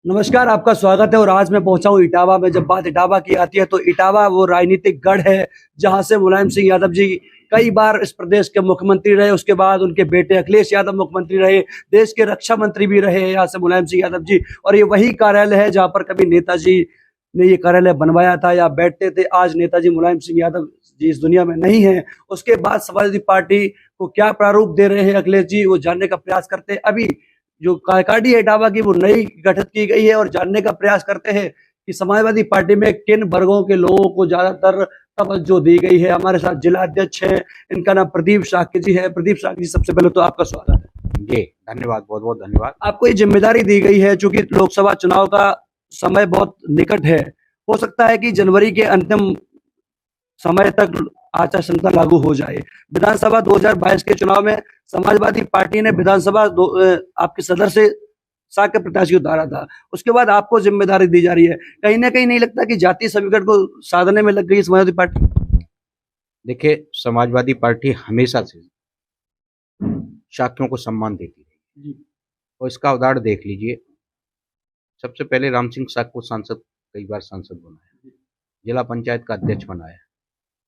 नमस्कार, आपका स्वागत है। और आज मैं पहुंचा हूं इटावा में। जब बात इटावा की आती है तो इटावा वो राजनीतिक गढ़ है जहां से मुलायम सिंह यादव जी कई बार इस प्रदेश के मुख्यमंत्री रहे। उसके बाद उनके बेटे अखिलेश यादव मुख्यमंत्री रहे, देश के रक्षा मंत्री भी रहे यहाँ से मुलायम सिंह यादव जी। और ये वही कार्यालय है जहाँ पर कभी नेताजी ने ये कार्यालय बनवाया था या बैठते थे। आज नेताजी मुलायम सिंह यादव जी इस दुनिया में नहीं है। उसके बाद समाजवादी पार्टी को क्या प्रारूप दे रहे हैं अखिलेश जी, वो जानने का प्रयास करते हैं। अभी जो कार्यकारिणी है इटावा की वो नई गठित की गई है और जानने का प्रयास करते हैं कि समाजवादी पार्टी में किन वर्गों के लोगों को ज्यादातर तवज्जो दी गई है। हमारे साथ जिला अध्यक्ष है, इनका नाम प्रदीप शाक्य जी है। प्रदीप शाक्य जी, सबसे पहले तो आपका स्वागत है। जी धन्यवाद, बहुत बहुत धन्यवाद। आपको ये जिम्मेदारी दी गई है चूंकि लोकसभा चुनाव का समय बहुत निकट है। हो सकता है कि जनवरी के अंतिम समय तक आचार संहिता लागू हो जाए। विधानसभा 2022 के चुनाव में समाजवादी पार्टी ने विधानसभा आपके सदर से साक्य प्रत्याशी को उतारा था। उसके बाद आपको जिम्मेदारी दी जा रही है। कहीं ना कहीं नहीं लगता कि जातीय समीकरण को साधने में लग गई समाजवादी पार्टी? देखिए, समाजवादी पार्टी हमेशा से शाक्यों को सम्मान देती रही और इसका उदाहरण देख लीजिए। सबसे पहले राम सिंह शाक्य को सांसद, कई बार सांसद बनाया, जिला पंचायत का अध्यक्ष बनाया।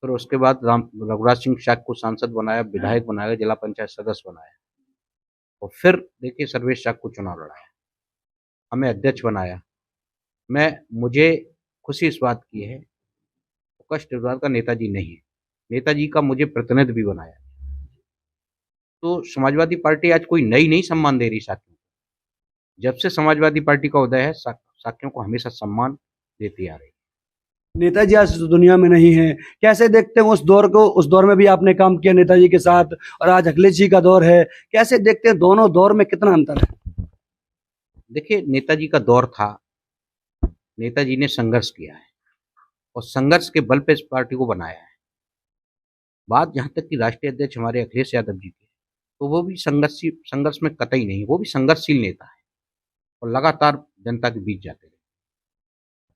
फिर उसके बाद रघुराज सिंह शाक्य को सांसद बनाया, विधायक बनाया, जिला पंचायत सदस्य बनाया। और फिर देखिए सर्वेश शाक्य को चुनाव लड़ाया, हमें अध्यक्ष बनाया। मुझे खुशी इस बात की है, कष्ट इस बात का नेताजी नहीं है, नेताजी का मुझे प्रतिनिधि भी बनाया। तो समाजवादी पार्टी आज कोई नई नहीं सम्मान दे रही शाक्यों को। जब से समाजवादी पार्टी का उदय है, शाक्यों को हमेशा सम्मान देती आ रही। नेताजी आज इस दुनिया में नहीं है, कैसे देखते हैं उस दौर को? उस दौर में भी आपने काम किया नेताजी के साथ और आज अखिलेश जी का दौर है। कैसे देखते हैं दोनों दौर में कितना अंतर है? देखिए, नेताजी का दौर था, नेताजी ने संघर्ष किया है और संघर्ष के बल पे इस पार्टी को बनाया है। बात जहाँ तक कि राष्ट्रीय अध्यक्ष हमारे अखिलेश यादव जी के, तो वो भी संघर्ष में कतई नहीं, वो भी संघर्षशील नेता है और लगातार जनता के बीच जाते रहे।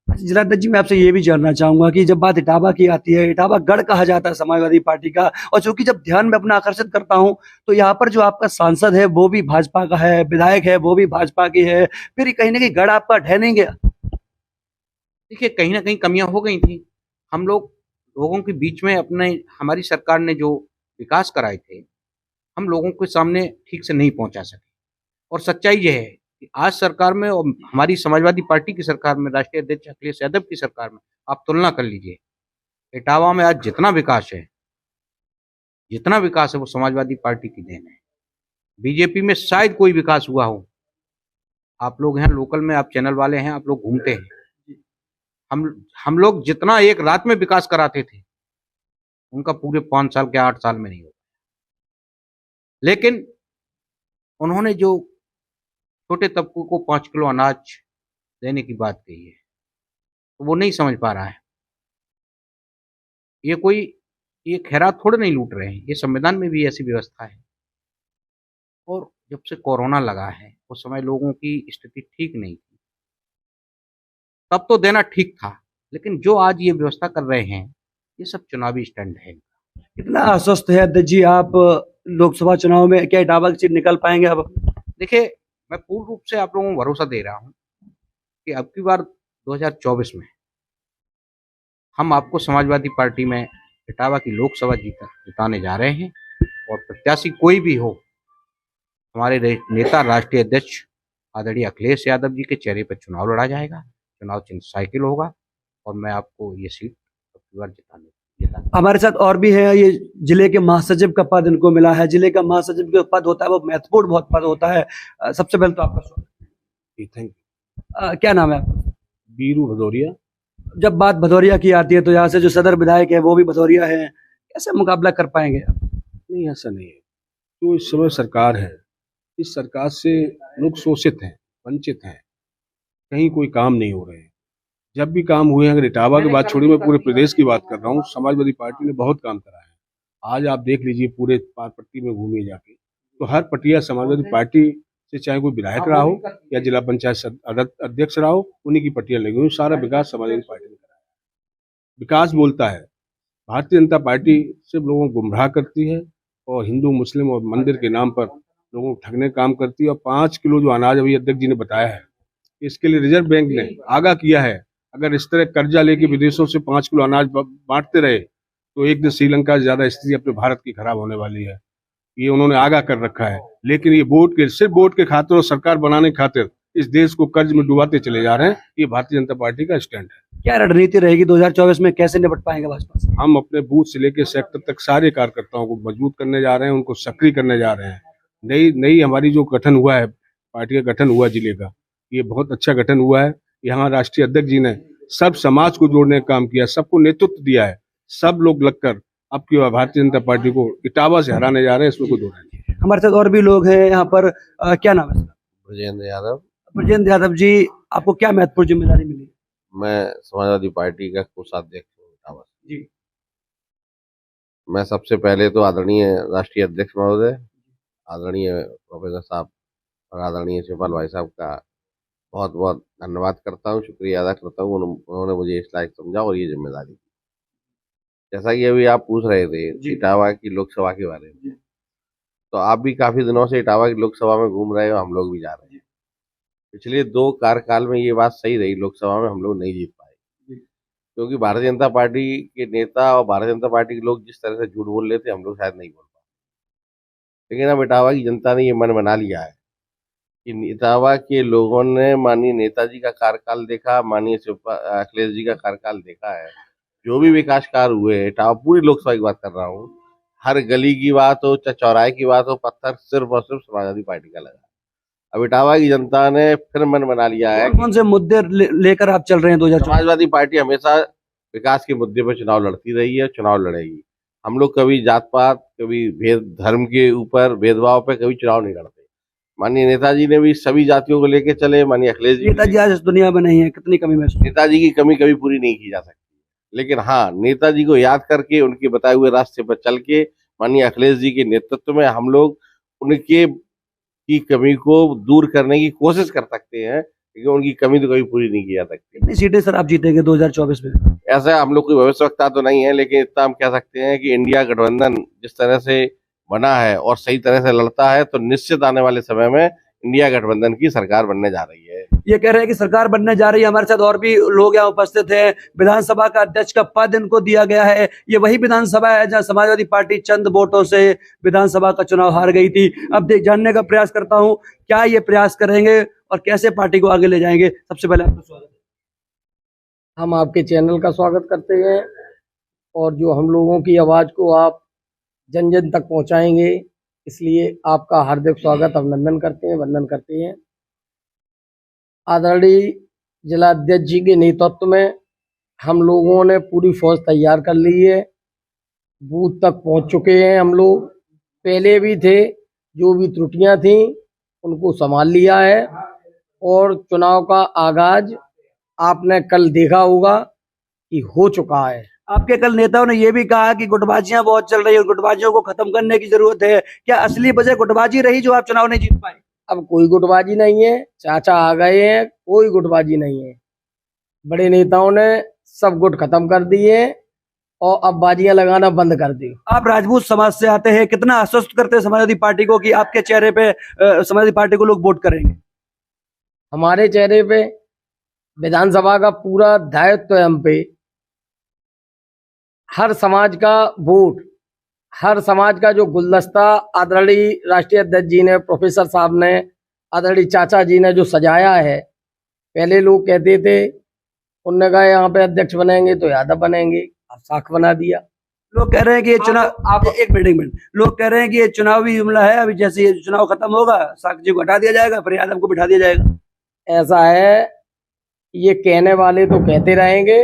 जिला अध्यक्ष जी, मैं आपसे ये भी जानना चाहूंगा कि जब बात इटावा की आती है, इटावा गढ़ कहा जाता है समाजवादी पार्टी का। और चूंकि जब ध्यान में अपना आकर्षित करता हूं तो यहाँ पर जो आपका सांसद है वो भी भाजपा का है, विधायक है वो भी भाजपा की है। फिर कहीं ना कहीं गढ़ आपका ढह नहीं गया? देखिए, कहीं ना कहीं कमियां हो गई थी। हम लोगों के बीच में हमारी सरकार ने जो विकास कराए थे, हम लोगों के सामने ठीक से नहीं पहुंचा सके। और सच्चाई यह है कि आज सरकार में और हमारी समाजवादी पार्टी की सरकार में, राष्ट्रीय अध्यक्ष अखिलेश यादव की सरकार में, आप तुलना कर लीजिए। इटावा में आज जितना विकास है वो समाजवादी पार्टी की देन है। बीजेपी में शायद कोई विकास हुआ हो। आप लोग हैं लोकल में, आप चैनल वाले हैं, आप लोग घूमते हैं। हम लोग जितना एक रात में विकास कराते थे, उनका पूरे 5 साल के 8 साल में नहीं हुआ। लेकिन उन्होंने जो छोटे तबकों को 5 किलो अनाज देने की बात कही है, तो वो नहीं समझ पा रहा है। ये खैरात थोड़े नहीं लूट रहे हैं, ये संविधान में भी ऐसी व्यवस्था है। और जब से कोरोना लगा है, उस समय लोगों की स्थिति ठीक नहीं थी, तब तो देना ठीक था। लेकिन जो आज ये व्यवस्था कर रहे हैं, ये सब चुनावी स्टंट है। कितना आश्वस्त है अध्यक्ष जी आप लोकसभा चुनाव में? क्या इटावा की सीट निकल पाएंगे अब? देखिए, मैं पूर्ण रूप से आप लोगों को भरोसा दे रहा हूं कि अब की बार 2024 में हम आपको समाजवादी पार्टी में इटावा की लोकसभा जिताने जा रहे हैं। और प्रत्याशी कोई भी हो, हमारे नेता राष्ट्रीय अध्यक्ष आदरणीय अखिलेश यादव जी के चेहरे पर चुनाव लड़ा जाएगा। चुनाव चिन्ह साइकिल होगा और मैं आपको ये सीट अब की बार जिताने। हमारे साथ और भी है। ये जिले के महासचिव का पद इनको मिला है। जिले का महासचिव का पद होता है वो महत्वपूर्ण बहुत पद होता है। सबसे पहले तो आपका स्वागत। Thank you. क्या नाम है आपका? बीरू भदौरिया। जब बात भदौरिया की आती है तो यहाँ से जो सदर विधायक है वो भी भदौरिया है। कैसे मुकाबला कर पाएंगे आप? नहीं, ऐसा नहीं है। तो इस समय सरकार है, इस सरकार से लोग शोषित हैं, वंचित हैं, कहीं कोई काम नहीं हो रहे हैं। जब भी काम हुए हैं, अगर इटावा की बात छोड़ी, मैं पूरे प्रदेश की बात कर रहा हूँ, समाजवादी पार्टी ने बहुत काम करा है। आज आप देख लीजिए, पूरे पारपट्टी में घूमिए जाके, तो हर पटिया समाजवादी पार्टी से, चाहे कोई विधायक रहा हो या जिला पंचायत अध्यक्ष रहा हो, उन्हीं की पटिया लगी हुई। सारा विकास समाजवादी पार्टी ने कराया। विकास बोलता है, भारतीय जनता पार्टी सिर्फ लोगों को गुमराह करती है और हिंदू मुस्लिम और मंदिर के नाम पर लोगों को ठगने का काम करती है। और 5 किलो जो अनाज अभी अध्यक्ष जी ने बताया है इसके लिए रिजर्व बैंक ने आगाह किया है, अगर इस तरह कर्जा लेके विदेशों से 5 किलो अनाज बांटते रहे तो एक दिन श्रीलंका से ज्यादा स्थिति अपने भारत की खराब होने वाली है। ये उन्होंने आगाह कर रखा है। लेकिन ये सिर्फ वोट के खातिर और सरकार बनाने के खातिर इस देश को कर्ज में डुबाते चले जा रहे हैं। ये भारतीय जनता पार्टी का स्टैंड है। क्या रणनीति रहेगी 2024 में, कैसे निपट पाएंगे भाजपा से? हम अपने बूथ से लेकर सेक्टर तक सारे कार्यकर्ताओं को मजबूत करने जा रहे हैं, उनको सक्रिय करने जा रहे हैं। नई हमारी जो गठन हुआ है, पार्टी का गठन हुआ जिले का, ये बहुत अच्छा गठन हुआ है। यहाँ राष्ट्रीय अध्यक्ष जी ने सब समाज को जोड़ने का काम किया, सबको नेतृत्व दिया है। सब लोग लगकर अब की भारतीय जनता पार्टी को इटावा से हराने जा रहे हैं, इसमें कोई दो राय नहीं। हमारे साथ और भी लोग हैं यहाँ पर। क्या नाम है? ब्रजेंद्र यादव। ब्रजेंद्र यादव जी, आपको क्या महत्वपूर्ण जिम्मेदारी मिली? मैं समाजवादी पार्टी का कोषाध्यक्ष हूँ इटावा से। जी। मैं सबसे पहले तो आदरणीय राष्ट्रीय अध्यक्ष महोदय, आदरणीय प्रोफेसर साहब और आदरणीय शिवपाल भाई साहब का बहुत बहुत धन्यवाद करता हूँ, शुक्रिया अदा करता हूँ। उन्होंने मुझे इस लायक समझा और ये जिम्मेदारी दी। जैसा कि अभी आप पूछ रहे थे इटावा की लोकसभा के बारे में, तो आप भी काफी दिनों से इटावा की लोकसभा में घूम रहे हो, हम लोग भी जा रहे हैं। पिछले 2 कार्यकाल में ये बात सही रही, लोकसभा में हम लोग नहीं जीत पाए, क्योंकि भारतीय जनता पार्टी के नेता और भारतीय जनता पार्टी के लोग जिस तरह से झूठ बोल रहे थे, हम लोग शायद नहीं बोल पाए। लेकिन अब इटावा की जनता ने ये मन बना लिया है कि इटावा के लोगों ने माननीय नेताजी का कार्यकाल देखा, माननीय अखिलेश जी का कार्यकाल देखा है। जो भी विकास कार्य हुए हैं, इटावा पूरी लोकसभा की बात कर रहा हूँ, हर गली की बात हो चाहे चौराहे की बात हो, पत्थर सिर्फ और सिर्फ समाजवादी पार्टी का लगा। अब इटावा की जनता ने फिर मन बना लिया है। कौन से मुद्दे लेकर आप चल रहे हैं 2024? समाजवादी पार्टी हमेशा विकास के मुद्दे पर चुनाव लड़ती रही है, चुनाव लड़ेगी। हम लोग कभी जात पात, कभी धर्म के ऊपर भेदभाव पे कभी चुनाव नहीं लड़ते। माननीय नेताजी ने भी सभी जातियों को लेके चले। माननीय अखिलेश जी, नेताजी आज इस दुनिया में नहीं है, कितनी कमी महसूस? नेताजी की कमी कभी पूरी नहीं की जा सकती, लेकिन हाँ, नेताजी को याद करके उनके बताए हुए रास्ते पर चल के माननीय अखिलेश जी के नेतृत्व में हम लोग उनके की कमी को दूर करने की कोशिश कर सकते हैं, लेकिन उनकी कमी तो कभी पूरी नहीं की जा सकती। कितनी सीटें सर आप जीतेंगे 2024 में? ऐसा हम लोग कोई भविष्यवक्ता तो नहीं है, लेकिन इतना हम कह सकते हैं कि इंडिया गठबंधन जिस तरह से बना है और सही तरह से लड़ता है, तो निश्चित आने वाले समय में इंडिया गठबंधन की सरकार बनने जा रही है। ये कह रहे हैं कि सरकार बनने जा रही है। हमारे साथ और भी लोग यहाँ उपस्थित हैं। विधानसभा का अध्यक्ष का पद इनको दिया गया है। ये वही विधानसभा है जहाँ समाजवादी पार्टी चंद वोटों से विधानसभा का चुनाव हार गई थी। अब जानने का प्रयास करता हूँ, क्या ये प्रयास करेंगे और कैसे पार्टी को आगे ले जाएंगे। सबसे पहले आपका स्वागत है। हम आपके चैनल का स्वागत करते हैं और जो हम लोगों की आवाज को आप जन जन तक पहुंचाएंगे, इसलिए आपका हार्दिक स्वागत, अभिनंदन करते हैं, वंदन करते हैं। आदरणीय जिला अध्यक्ष जी के नेतृत्व में हम लोगों ने पूरी फौज तैयार कर ली है, बूथ तक पहुंच चुके हैं। हम लोग पहले भी थे, जो भी त्रुटियां थी उनको संभाल लिया है और चुनाव का आगाज आपने कल देखा होगा कि हो चुका है। आपके कल नेताओं ने यह भी कहा कि गुटबाजियां बहुत चल रही है और गुटबाजियों को खत्म करने की जरूरत है। क्या असली वजह गुटबाजी रही जो आप चुनाव नहीं जीत पाए? अब कोई गुटबाजी नहीं है, चाचा आ गए हैं, कोई गुटबाजी नहीं है। बड़े नेताओं ने सब गुट खत्म कर दिए और अब बाजियां लगाना बंद कर दी। आप राजपूत समाज से आते हैं, कितना आश्वस्त करते हैं समाजवादी पार्टी को कि आपके चेहरे पे समाजवादी पार्टी को लोग वोट करेंगे? हमारे चेहरे पे विधानसभा का पूरा दायित्व है हम पे। हर समाज का वोट, हर समाज का जो गुलदस्ता आदरणीय राष्ट्रीय अध्यक्ष जी ने, प्रोफेसर साहब ने, आदरणीय चाचा जी ने जो सजाया है। पहले लोग कहते थे, उनने कहा यहाँ पे अध्यक्ष बनेंगे तो यादव बनेंगे, अब साख बना दिया। लोग कह रहे हैं कि ये चुनाव, आप एक मिनट, लोग कह रहे हैं कि ये चुनावी जुमला है, अभी जैसे ये चुनाव खत्म होगा साख जी को हटा दिया जाएगा, फिर यादव को बिठा दिया जाएगा। ऐसा है, ये कहने वाले तो कहते रहेंगे,